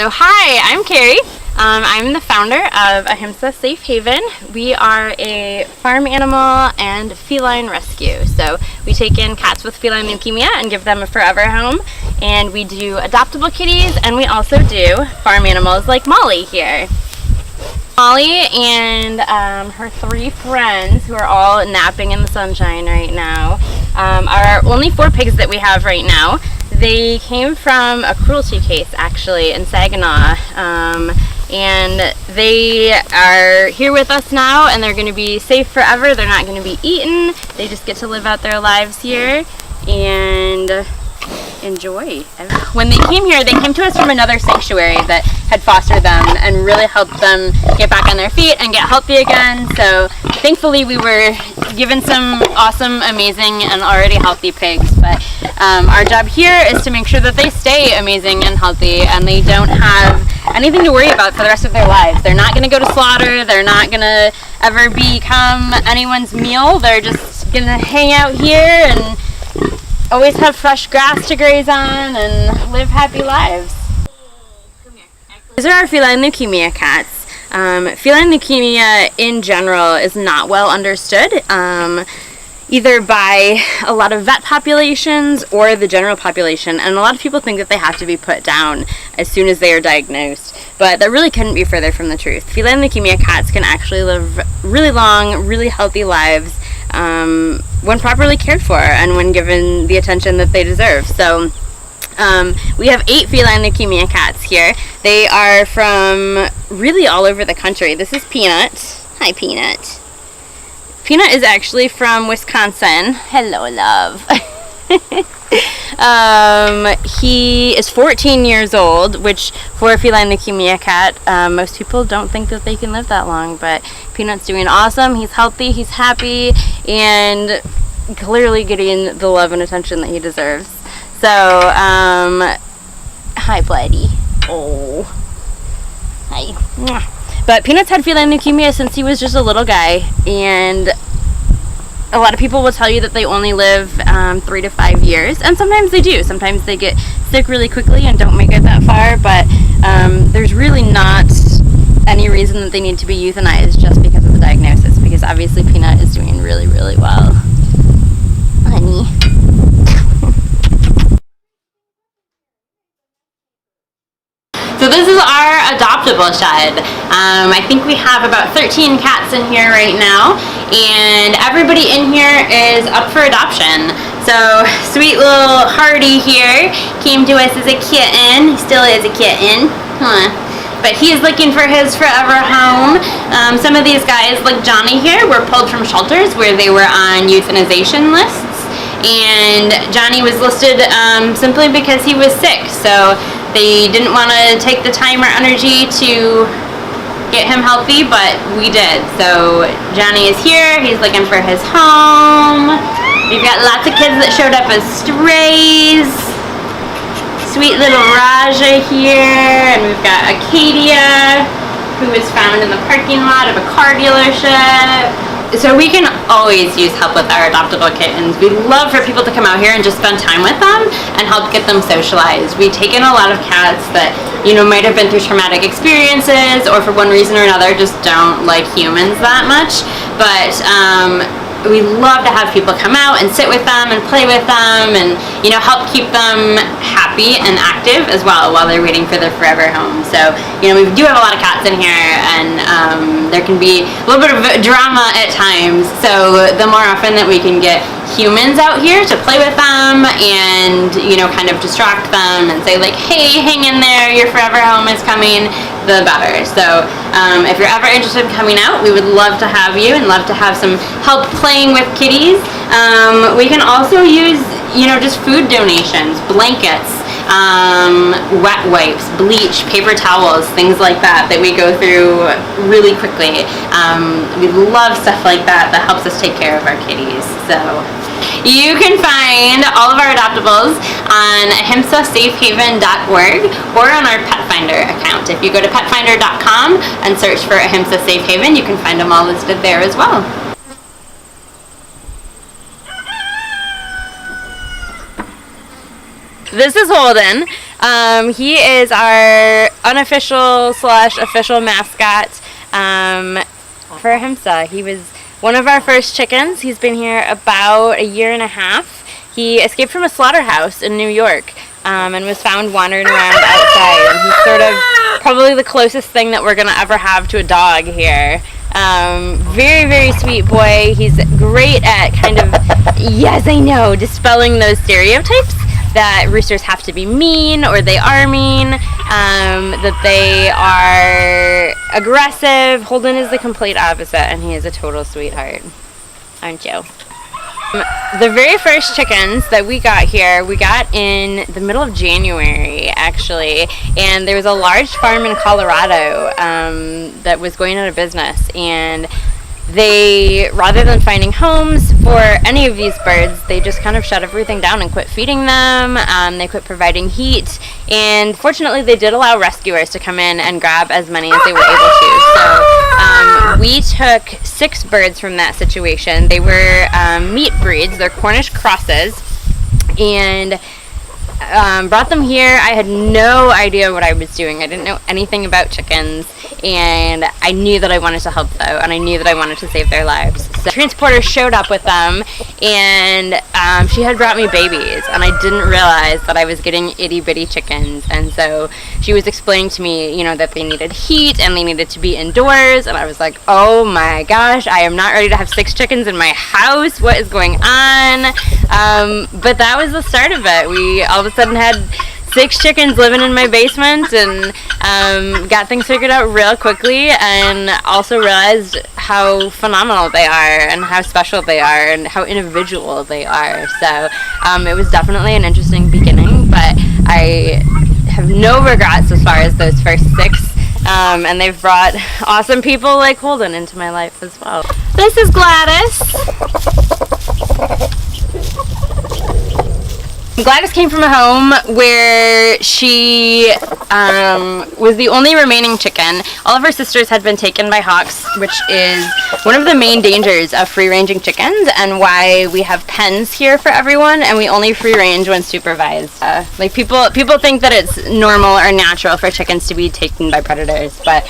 So hi, I'm Carrie. I'm the founder of Ahimsa Safe Haven. We are a farm animal and feline rescue. So we take in cats with feline leukemia and give them a forever home. And we do adoptable kitties, and we also do farm animals like Molly here. Molly and her 3 friends, who are all napping in the sunshine right now, are only 4 pigs that we have right now. They came from a cruelty case actually in Saginaw, and they are here with us now, and they're going to be safe forever. They're not going to be eaten. They just get to live out their lives here and enjoy. When they came here, they came to us from another sanctuary that had fostered them and really helped them get back on their feet and get healthy again. So thankfully we were given some awesome, amazing, and already healthy pigs. But our job here is to make sure that they stay amazing and healthy and they don't have anything to worry about for the rest of their lives. They're not going to go to slaughter. They're not going to ever become anyone's meal. They're just going to hang out here and always have fresh grass to graze on and live happy lives. These are our feline leukemia cats. Feline leukemia in general is not well understood, either by a lot of vet populations or the general population, and a lot of people think that they have to be put down as soon as they are diagnosed, but that really couldn't be further from the truth. Feline leukemia cats can actually live really long, really healthy lives when properly cared for and when given the attention that they deserve. So we have 8 feline leukemia cats here. They are from really all over the country. This is Peanut. Hi, Peanut. Peanut is actually from Wisconsin. Hello, love. He is 14 years old, which for a feline leukemia cat, most people don't think that they can live that long, but Peanut's doing awesome. He's healthy, he's happy, and clearly getting the love and attention that he deserves. So, hi, buddy. Oh, hi. But Peanut's had feline leukemia since he was just a little guy, and a lot of people will tell you that they only live 3 to 5 years, and sometimes they do. Sometimes they get sick really quickly and don't make it that far, but there's really not any reason that they need to be euthanized just because of the diagnosis, because obviously Peanut is doing really, really well. Honey. So this is our adoptable shed. I think we have about 13 cats in here right now, and everybody in here is up for adoption. So sweet little Hardy here came to us as a kitten. He still is a kitten. But he is looking for his forever home. Some of these guys, like Johnny here, were pulled from shelters where they were on euthanization lists. And Johnny was listed simply because he was sick. So they didn't want to take the time or energy to get him healthy, but we did. So Johnny is here. He's looking for his home. We've got lots of kids that showed up as strays. Sweet little Raja here, and we've got Acadia, who was found in the parking lot of a car dealership. So we can always use help with our adoptable kittens. We love for people to come out here and just spend time with them and help get them socialized. We take in a lot of cats that, you know, might have been through traumatic experiences or for one reason or another just don't like humans that much. But we love to have people come out and sit with them and play with them and, you know, help keep them happy and active as well while they're waiting for their forever home. So, you know, we do have a lot of cats in here, and there can be a little bit of drama at times. So the more often that we can get humans out here to play with them and, you know, kind of distract them and say like, hey, hang in there, your forever home is coming, the better. So if you're ever interested in coming out, we would love to have you and love to have some help playing with kitties. We can also use, you know, just food donations, blankets, wet wipes, bleach, paper towels, things like that we go through really quickly. We love stuff like that helps us take care of our kitties. So you can find all of our adoptables on ahimsasafehaven.org or on our Pet Finder account. If you go to petfinder.com and search for Ahimsa Safe Haven, you can find them all listed there as well. This is Holden. He is our unofficial / official mascot for Ahimsa. He was one of our first chickens. He's been here about a year and a half. He escaped from a slaughterhouse in New York and was found wandering around outside. And he's sort of probably the closest thing that we're going to ever have to a dog here. Very, very sweet boy. He's great at kind of, yes, I know, dispelling those stereotypes that roosters have to be mean, or they are mean, that they are aggressive. Holden is the complete opposite, and he is a total sweetheart. Aren't you? The very first chickens that we got here, we got in the middle of January, actually, and there was a large farm in Colorado that was going out of business, and they, rather than finding homes for any of these birds, they just kind of shut everything down and quit feeding them. They quit providing heat, and fortunately they did allow rescuers to come in and grab as many as they were able to. So we took 6 birds from that situation. They were meat breeds, they're Cornish crosses, and brought them here. I had no idea what I was doing. I didn't know anything about chickens, and I knew that I wanted to help though, and I knew that I wanted to save their lives. So the transporter showed up with them, and she had brought me babies, and I didn't realize that I was getting itty bitty chickens. And so she was explaining to me, you know, that they needed heat and they needed to be indoors, and I was like, oh my gosh, I am not ready to have 6 chickens in my house. What is going on? But that was the start of it. We all of a sudden had 6 chickens living in my basement, and got things figured out real quickly, and also realized how phenomenal they are and how special they are and how individual they are. So it was definitely an interesting beginning, but I have no regrets as far as those first 6. And they've brought awesome people like Holden into my life as well. This is Gladys. Gladys came from a home where she was the only remaining chicken. All of her sisters had been taken by hawks, which is one of the main dangers of free-ranging chickens, and why we have pens here for everyone, and we only free-range when supervised. Like people think that it's normal or natural for chickens to be taken by predators, but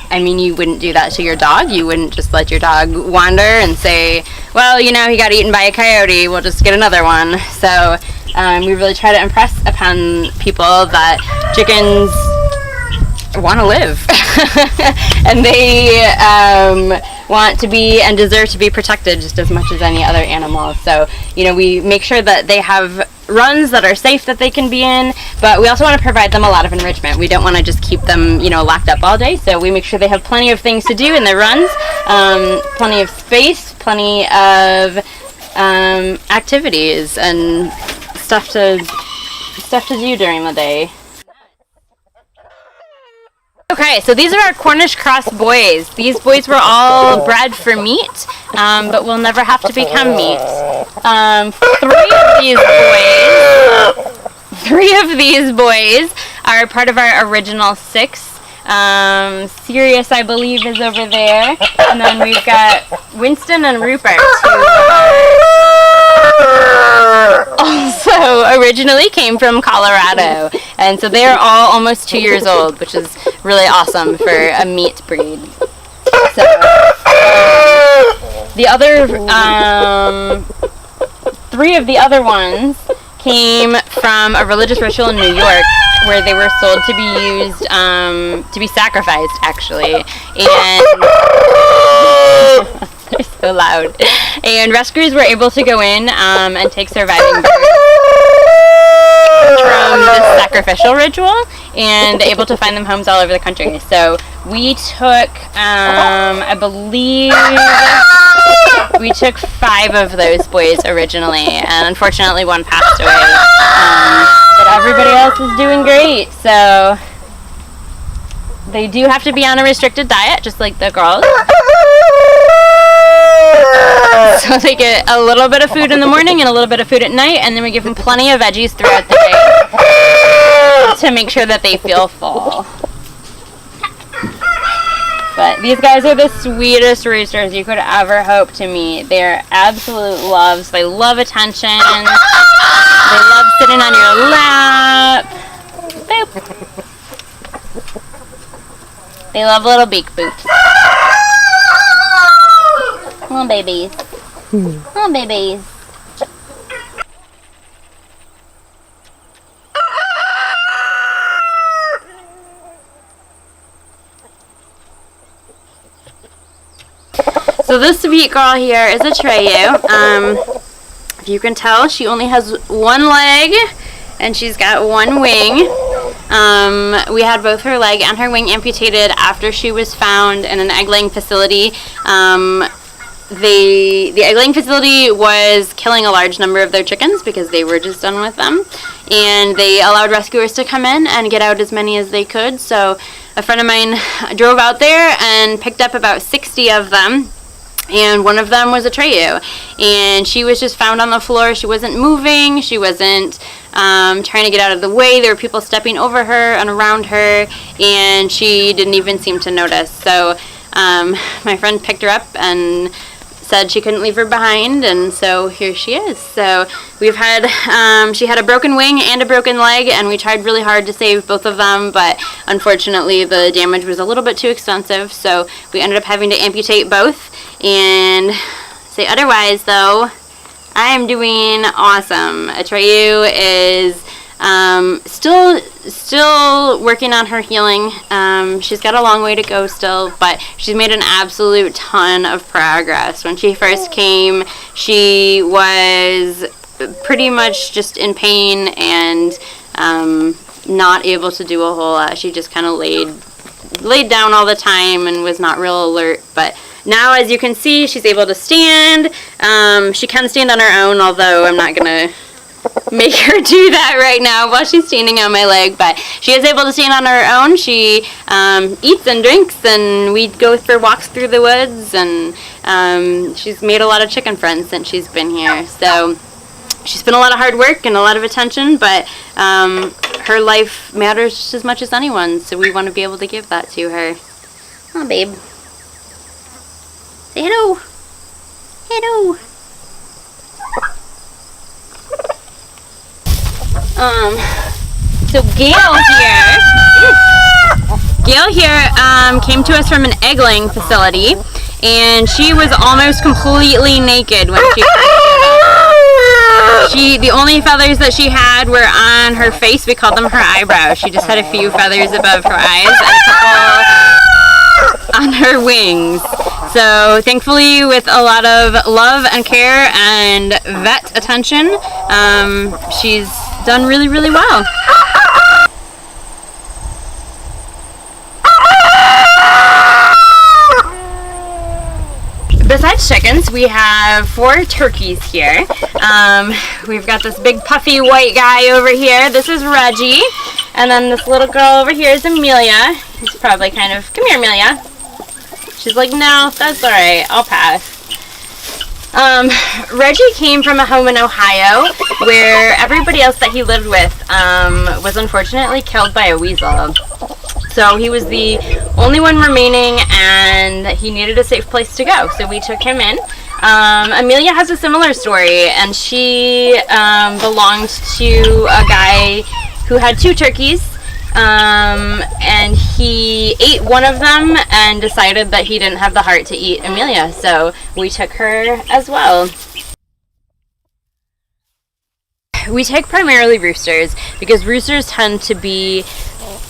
I mean, you wouldn't do that to your dog. You wouldn't just let your dog wander and say, well, you know, he got eaten by a coyote, we'll just get another one. So we really try to impress upon people that chickens want to live and they want to be and deserve to be protected just as much as any other animal. So, you know, we make sure that they have runs that are safe that they can be in, but we also want to provide them a lot of enrichment. We don't want to just keep them, you know, locked up all day, so we make sure they have plenty of things to do in their runs, plenty of space, plenty of activities and stuff to do during the day. Okay, so these are our Cornish cross boys. These boys were all bred for meat, but will never have to become meat. 3 of these boys are part of our original 6. Sirius, I believe, is over there, and then we've got Winston and Rupert, who also originally came from Colorado, and so they're all almost 2 years old, which is really awesome for a meat breed. So the other 3 of the other ones came from a religious ritual in New York where they were sold to be used to be sacrificed, actually, and they're so loud. And rescuers were able to go in and take surviving birds from this sacrificial ritual and able to find them homes all over the country. So we took, I believe, we took 5 of those boys originally, and unfortunately one passed away. But everybody else is doing great, so they do have to be on a restricted diet, just like the girls. So they get a little bit of food in the morning and a little bit of food at night, and then we give them plenty of veggies throughout the day to make sure that they feel full. But these guys are the sweetest roosters you could ever hope to meet. They're absolute loves. They love attention. They love sitting on your lap. Boop. They love little beak boops. Little babies. Little babies. So this sweet girl here is a Treyu. If you can tell, she only has one leg and she's got one wing. We had both her leg and her wing amputated after she was found in an egg-laying facility. The egg-laying facility was killing a large number of their chickens because they were just done with them. And they allowed rescuers to come in and get out as many as they could. So a friend of mine drove out there and picked up about 60 of them. And one of them was a Treyu, and she was just found on the floor. She wasn't moving. She wasn't trying to get out of the way. There were people stepping over her and around her, and she didn't even seem to notice. So my friend picked her up and said she couldn't leave her behind, and so here she is. So we've had, she had a broken wing and a broken leg, and we tried really hard to save both of them, but unfortunately the damage was a little bit too extensive, so we ended up having to amputate both. And say otherwise though, I am doing awesome. Treyu is still working on her healing. She's got a long way to go still, but she's made an absolute ton of progress. When she first came, she was pretty much just in pain and not able to do a whole lot. She just kind of laid down all the time and was not real alert, but now, as you can see, she's able to stand. She can stand on her own, although I'm not going to make her do that right now while she's standing on my leg, but she is able to stand on her own. She eats and drinks, and we go for walks through the woods, and she's made a lot of chicken friends since she's been here. So she's been a lot of hard work and a lot of attention, but her life matters just as much as anyone's, so we want to be able to give that to her. Oh, babe. Say hello. Hello. So Gail here came to us from an egg-laying facility, and she was almost completely naked when she first showed up. The only feathers that she had were on her face. We called them her eyebrows. She just had a few feathers above her eyes and a couple on her wings. So thankfully, with a lot of love and care and vet attention, she's done really, really well. Besides chickens, we have 4 turkeys here. We've got this big puffy white guy over here. This is Reggie. And then this little girl over here is Amelia. He's probably kind of, come here, Amelia. She's like, no, that's all right, I'll pass. Reggie came from a home in Ohio where everybody else that he lived with was unfortunately killed by a weasel. So he was the only one remaining, and he needed a safe place to go, so we took him in. Amelia has a similar story, and she belonged to a guy who had 2 turkeys. And he ate one of them and decided that he didn't have the heart to eat Amelia, so we took her as well. We take primarily roosters because roosters tend to be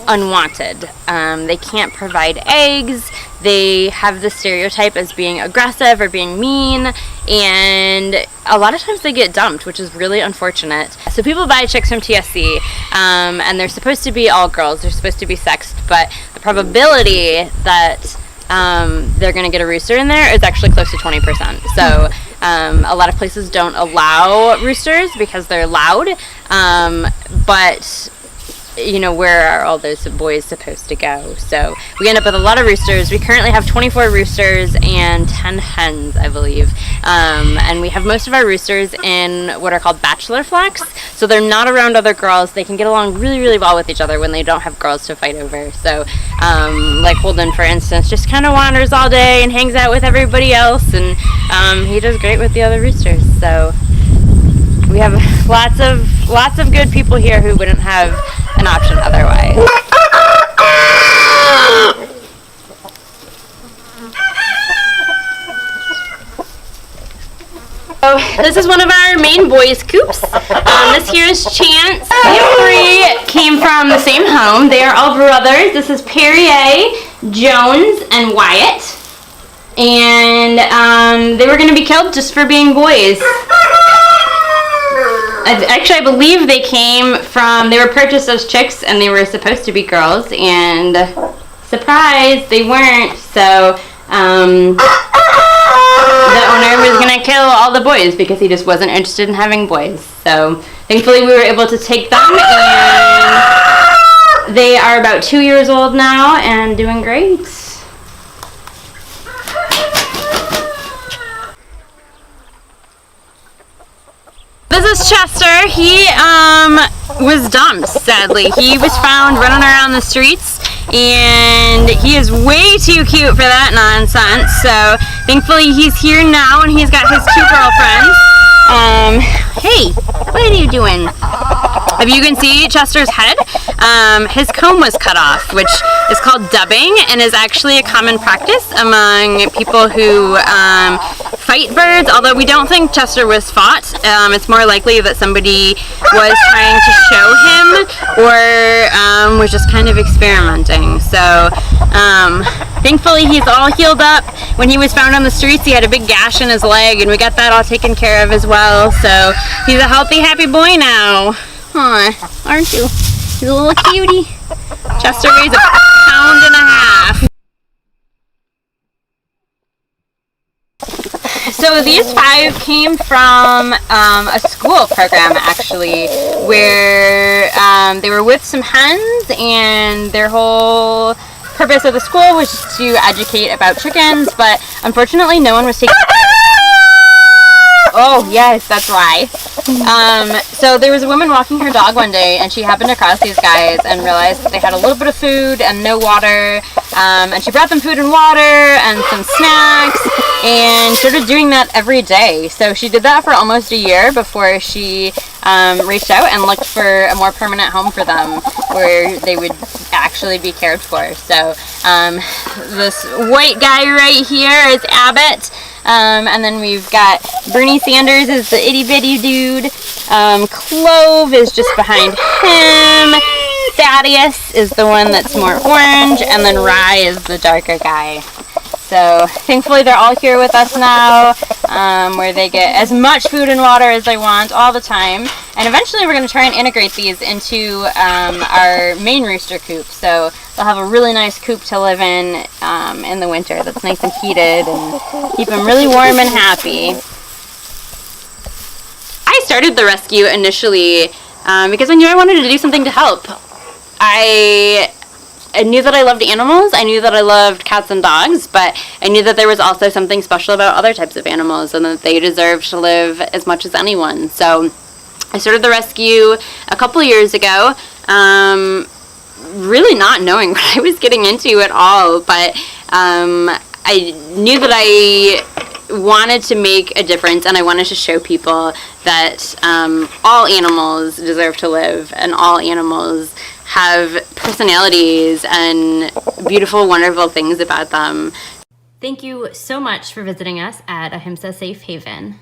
unwanted. They can't provide eggs. They have the stereotype as being aggressive or being mean, and a lot of times they get dumped, which is really unfortunate. So people buy chicks from TSC, and they're supposed to be all girls. They're supposed to be sexed, but the probability that they're going to get a rooster in there is actually close to 20%. So a lot of places don't allow roosters because they're loud, but you know, where are all those boys supposed to go? So we end up with a lot of roosters. We currently have 24 roosters and 10 hens, I believe. And we have most of our roosters in what are called bachelor flocks. So they're not around other girls. They can get along really, really well with each other when they don't have girls to fight over. So like Holden, for instance, just kind of wanders all day and hangs out with everybody else. And he does great with the other roosters. So We have lots of good people here who wouldn't have an option otherwise. So this is one of our main boys' coops. This here is Chance. These three came from the same home. They are all brothers. This is Perrier, Jones, and Wyatt. And they were going to be killed just for being boys. Actually, I believe they were purchased as chicks and they were supposed to be girls. And surprise, they weren't. So the owner was going to kill all the boys because he just wasn't interested in having boys. So thankfully we were able to take them, and they are about 2 years old now and doing great. This is Chester. He was dumped, sadly. He was found running around the streets, and he is way too cute for that nonsense. So thankfully he's here now, and he's got his 2 girlfriends. Hey, what are you doing? If you can see Chester's head, his comb was cut off, which is called dubbing and is actually a common practice among people who fight birds, although we don't think Chester was fought. It's more likely that somebody was trying to show him or was just kind of experimenting. So thankfully he's all healed up. When he was found on the streets, he had a big gash in his leg, and we got that all taken care of as well. So he's a healthy, happy boy now. Aw, aren't you? He's a little cutie. Chester weighs 1.5 pounds. So these 5 came from a school program, actually, where they were with some hens, and their whole purpose of the school was just to educate about chickens, but unfortunately no one was taking care of them. Oh yes, that's why. So there was a woman walking her dog one day, and she happened across these guys and realized that they had a little bit of food and no water, and she brought them food and water and some snacks, and started doing that every day. So she did that for almost a year before she reached out and looked for a more permanent home for them where they would actually be cared for. So this white guy right here is Abbott. And then we've got Bernie Sanders is the itty bitty dude. Clove is just behind him. Thaddeus is the one that's more orange, and then Rye is the darker guy. So thankfully they're all here with us now, where they get as much food and water as they want all the time. And eventually we're going to try and integrate these into our main rooster coop. So they'll have a really nice coop to live in the winter that's nice and heated and keep them really warm and happy. I started the rescue initially because I knew I wanted to do something to help. I knew that I loved animals. I knew that I loved cats and dogs, but I knew that there was also something special about other types of animals and that they deserved to live as much as anyone. So I started the rescue a couple years ago, really not knowing what I was getting into at all, but I knew that I wanted to make a difference, and I wanted to show people that all animals deserve to live, and all animals have personalities and beautiful, wonderful things about them. Thank you so much for visiting us at Ahimsa Safe Haven.